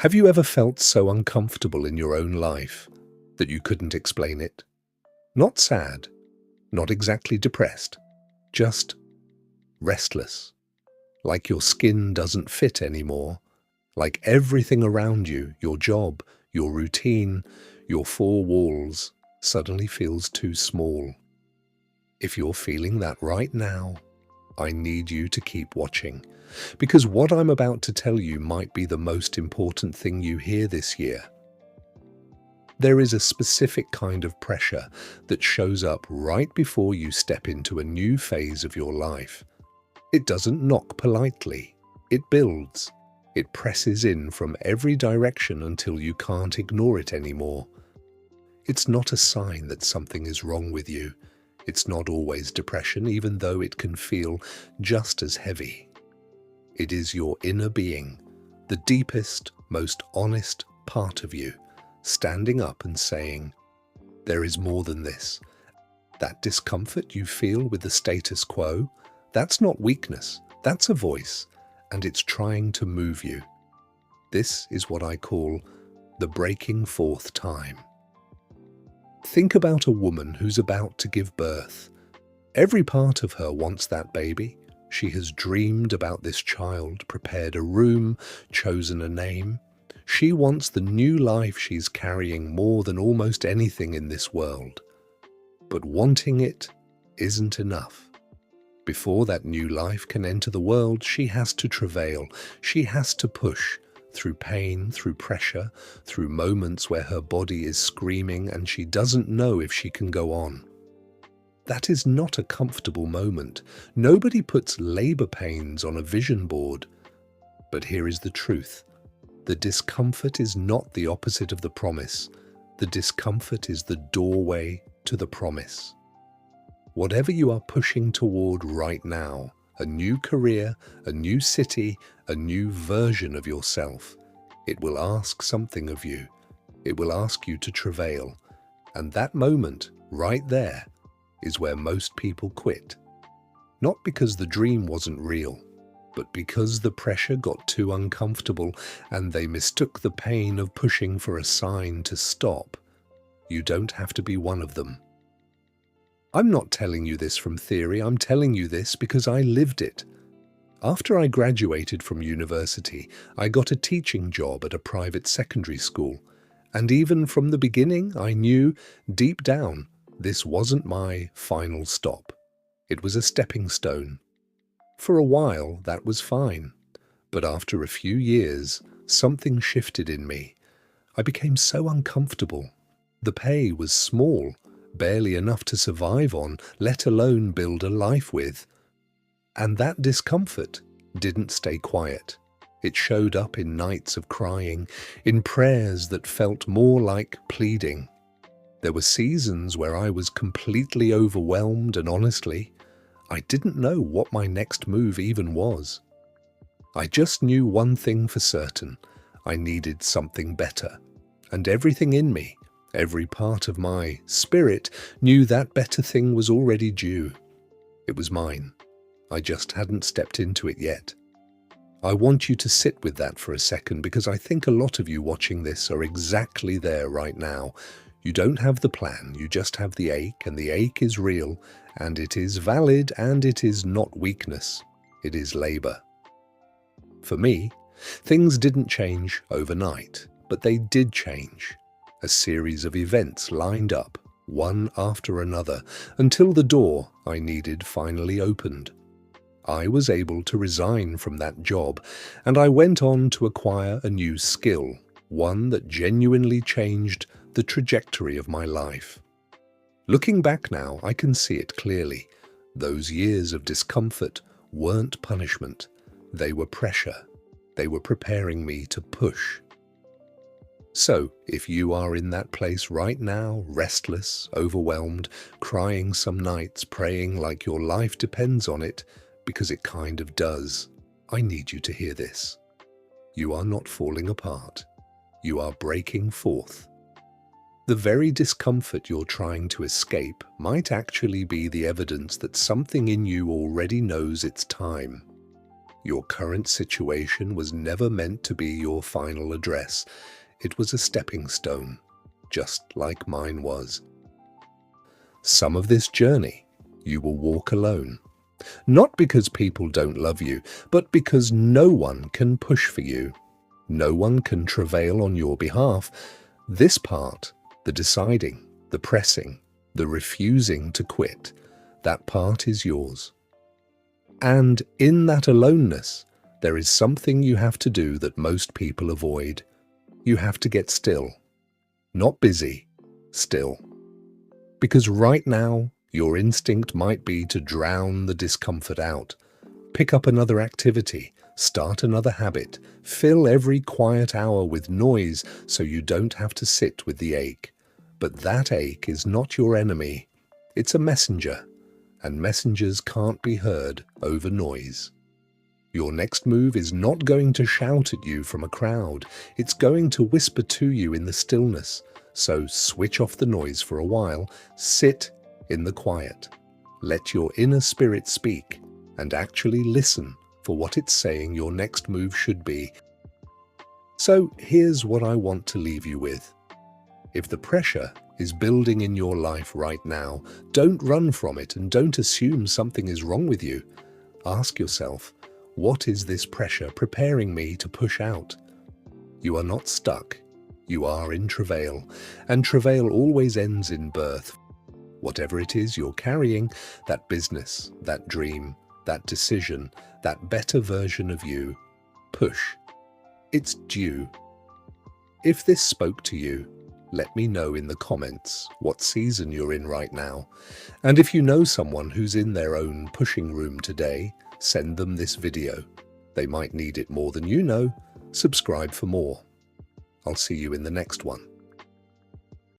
Have you ever felt so uncomfortable in your own life that you couldn't explain it? Not sad, not exactly depressed, just restless, like your skin doesn't fit anymore, like everything around you, your job, your routine, your four walls, suddenly feels too small. If you're feeling that right now, I need you to keep watching, because what I'm about to tell you might be the most important thing you hear this year. There is a specific kind of pressure that shows up right before you step into a new phase of your life. It doesn't knock politely. It builds. It presses in from every direction until you can't ignore it anymore. It's not a sign that something is wrong with you. It's not always depression, even though it can feel just as heavy. It is your inner being, the deepest, most honest part of you, standing up and saying, "There is more than this." That discomfort you feel with the status quo, that's not weakness, that's a voice, and it's trying to move you. This is what I call the breaking forth time. Think about a woman who's about to give birth. Every part of her wants that baby. She has dreamed about this child, prepared a room, chosen a name. She wants the new life she's carrying more than almost anything in this world. But wanting it isn't enough. Before that new life can enter the world, she has to travail. She has to push. Through pain, through pressure, through moments where her body is screaming and she doesn't know if she can go on. That is not a comfortable moment. Nobody puts labor pains on a vision board. But here is the truth. The discomfort is not the opposite of the promise. The discomfort is the doorway to the promise. Whatever you are pushing toward right now, a new career, a new city, a new version of yourself, it will ask something of you. It will ask you to travail. And that moment, right there, is where most people quit. Not because the dream wasn't real, but because the pressure got too uncomfortable and they mistook the pain of pushing for a sign to stop. You don't have to be one of them. I'm not telling you this from theory, I'm telling you this because I lived it. After I graduated from university, I got a teaching job at a private secondary school. And even from the beginning, I knew, deep down, this wasn't my final stop. It was a stepping stone. For a while, that was fine. But after a few years, something shifted in me. I became so uncomfortable. The pay was small. Barely enough to survive on, let alone build a life with. And that discomfort didn't stay quiet. It showed up in nights of crying, in prayers that felt more like pleading. There were seasons where I was completely overwhelmed and honestly, I didn't know what my next move even was. I just knew one thing for certain. I needed something better. And everything in me, every part of my spirit knew that better thing was already due. It was mine. I just hadn't stepped into it yet. I want you to sit with that for a second because I think a lot of you watching this are exactly there right now. You don't have the plan, you just have the ache, and the ache is real, and it is valid, and it is not weakness. It is labor. For me, things didn't change overnight, but they did change. A series of events lined up, one after another, until the door I needed finally opened. I was able to resign from that job, and I went on to acquire a new skill, one that genuinely changed the trajectory of my life. Looking back now, I can see it clearly. Those years of discomfort weren't punishment. They were pressure. They were preparing me to push. So, if you are in that place right now, restless, overwhelmed, crying some nights, praying like your life depends on it, because it kind of does, I need you to hear this. You are not falling apart. You are breaking forth. The very discomfort you're trying to escape might actually be the evidence that something in you already knows it's time. Your current situation was never meant to be your final address. It was a stepping stone, just like mine was. Some of this journey you will walk alone. Not because people don't love you, but because no one can push for you. No one can travail on your behalf. This part, the deciding, the pressing, the refusing to quit, that part is yours. And in that aloneness, there is something you have to do that most people avoid. You have to get still. Not busy, still. Because right now, your instinct might be to drown the discomfort out. Pick up another activity, start another habit, fill every quiet hour with noise so you don't have to sit with the ache. But that ache is not your enemy. It's a messenger, and messengers can't be heard over noise. Your next move is not going to shout at you from a crowd. It's going to whisper to you in the stillness. So switch off the noise for a while, sit in the quiet. Let your inner spirit speak and actually listen for what it's saying your next move should be. So here's what I want to leave you with. If the pressure is building in your life right now, don't run from it and don't assume something is wrong with you. Ask yourself, what is this pressure preparing me to push out? You are not stuck. You are in travail, and travail always ends in birth. Whatever it is you're carrying, that business, that dream, that decision, that better version of you, push. It's due. If this spoke to you, let me know in the comments what season you're in right now. And if you know someone who's in their own pushing room today, send them this video. They might need it more than you know. Subscribe for more. I'll see you in the next one.